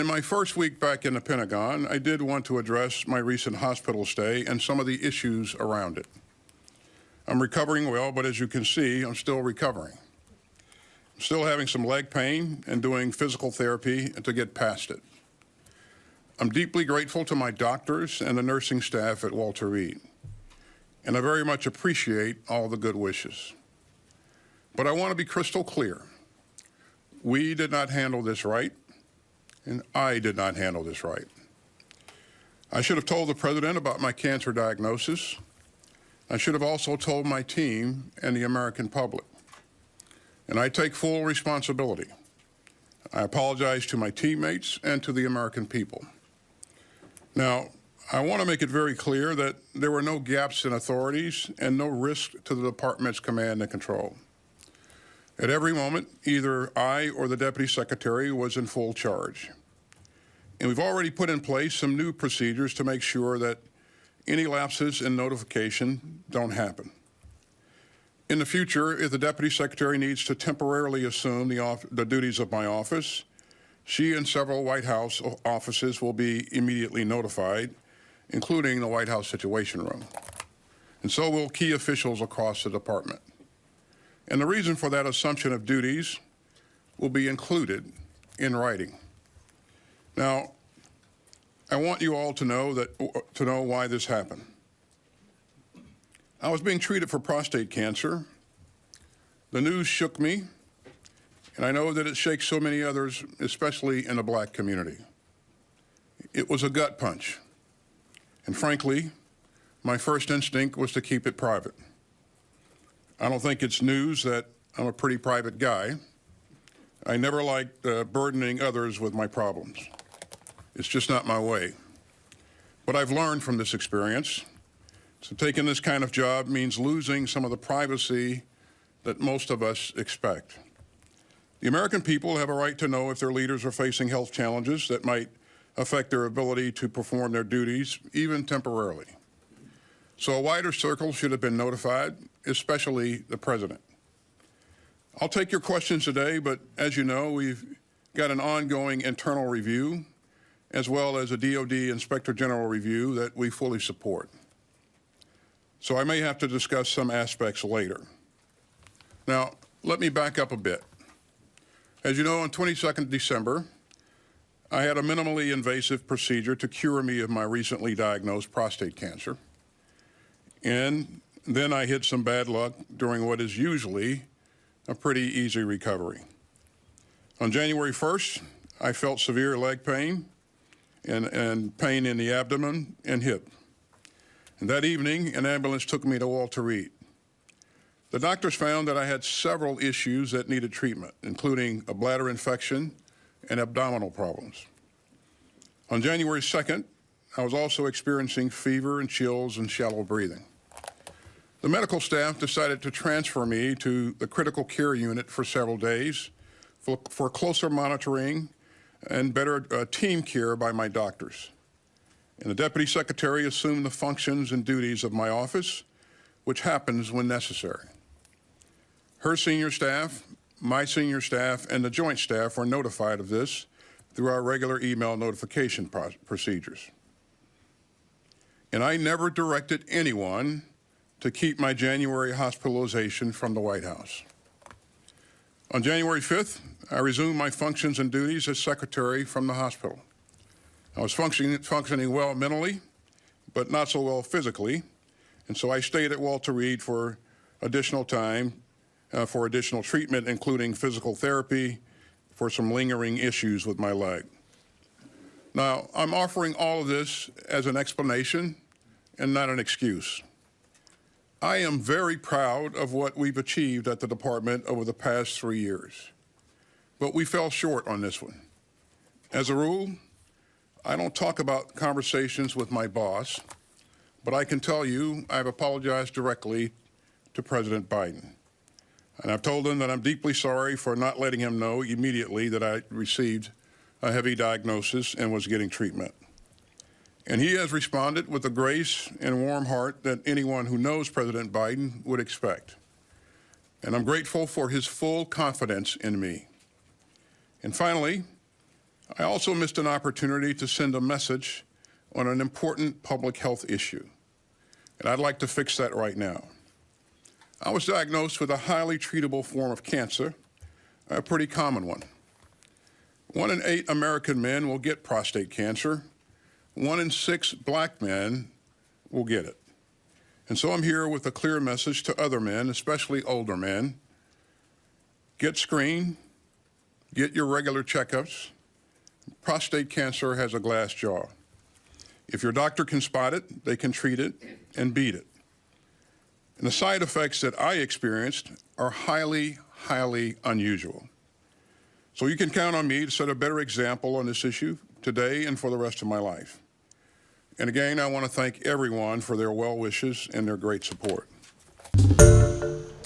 In my first week back in the Pentagon, I did want to address my recent hospital stay and some of the issues around it. I'm recovering well, but as you can see, I'm still recovering. I'm still having some leg pain and doing physical therapy to get past it. I'm deeply grateful to my doctors and the nursing staff at Walter Reed, and I very much appreciate all the good wishes. But I want to be crystal clear. We did not handle this right, and I did not handle this right. I should have told the president about my cancer diagnosis. I should have also told my team and the American public. And I take full responsibility. I apologize to my teammates and to the American people. Now, I want to make it very clear that there were no gaps in authorities and no risk to the department's command and control. At every moment, either I or the Deputy Secretary was in full charge. And we've already put in place some new procedures to make sure that any lapses in notification don't happen. In the future, if the Deputy Secretary needs to temporarily assume the duties of my office, she and several White House offices will be immediately notified, including the White House Situation Room. And so will key officials across the department. And the reason for that assumption of duties will be included in writing. Now, I want you all to know why this happened. I was being treated for prostate cancer. The news shook me, and I know that it shakes so many others, especially in the Black community. It was a gut punch. And frankly, my first instinct was to keep it private. I don't think it's news that I'm a pretty private guy. I never liked burdening others with my problems. It's just not my way. But I've learned from this experience. So taking this kind of job means losing some of the privacy that most of us expect. The American people have a right to know if their leaders are facing health challenges that might affect their ability to perform their duties, even temporarily. So a wider circle should have been notified, especially the president. I'll take your questions today, but as you know, we've got an ongoing internal review, as well as a DOD Inspector General review that we fully support. So I may have to discuss some aspects later. Now, let me back up a bit. As you know, on 22nd December, I had a minimally invasive procedure to cure me of my recently diagnosed prostate cancer. And then I hit some bad luck during what is usually a pretty easy recovery. On January 1st, I felt severe leg pain and pain in the abdomen and hip. And that evening, an ambulance took me to Walter Reed. The doctors found that I had several issues that needed treatment, including a bladder infection and abdominal problems. On January 2nd, I was also experiencing fever and chills and shallow breathing. The medical staff decided to transfer me to the critical care unit for several days for closer monitoring and better team care by my doctors. And the Deputy Secretary assumed the functions and duties of my office, which happens when necessary. Her senior staff, my senior staff, and the Joint Staff were notified of this through our regular email notification procedures. And I never directed anyone to keep my January hospitalization from the White House. On January 5th, I resumed my functions and duties as secretary from the hospital. I was functioning well mentally, but not so well physically, and so I stayed at Walter Reed for additional time for additional treatment, including physical therapy for some lingering issues with my leg. Now, I'm offering all of this as an explanation and not an excuse. I am very proud of what we've achieved at the department over the past 3 years, but we fell short on this one. As a rule, I don't talk about conversations with my boss, but I can tell you I've apologized directly to President Biden. And I've told him that I'm deeply sorry for not letting him know immediately that I received a heavy diagnosis and was getting treatment. And he has responded with the grace and warm heart that anyone who knows President Biden would expect. And I'm grateful for his full confidence in me. And finally, I also missed an opportunity to send a message on an important public health issue, and I'd like to fix that right now. I was diagnosed with a highly treatable form of cancer, a pretty common one. 1 in 8 American men will get prostate cancer. 1 in 6 black men will get it. And so I'm here with a clear message to other men, especially older men. Get screened, get your regular checkups. Prostate cancer has a glass jaw. If your doctor can spot it, they can treat it and beat it. And the side effects that I experienced are highly, highly unusual. So you can count on me to set a better example on this issue today and for the rest of my life. And again, I want to thank everyone for their well wishes and their great support.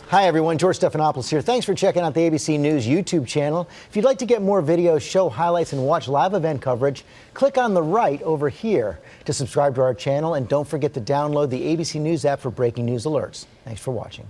Hi, everyone. George Stephanopoulos here. Thanks for checking out the ABC News YouTube channel. If you'd like to get more videos, show highlights, and watch live event coverage, click on the right over here to subscribe to our channel. And don't forget to download the ABC News app for breaking news alerts. Thanks for watching.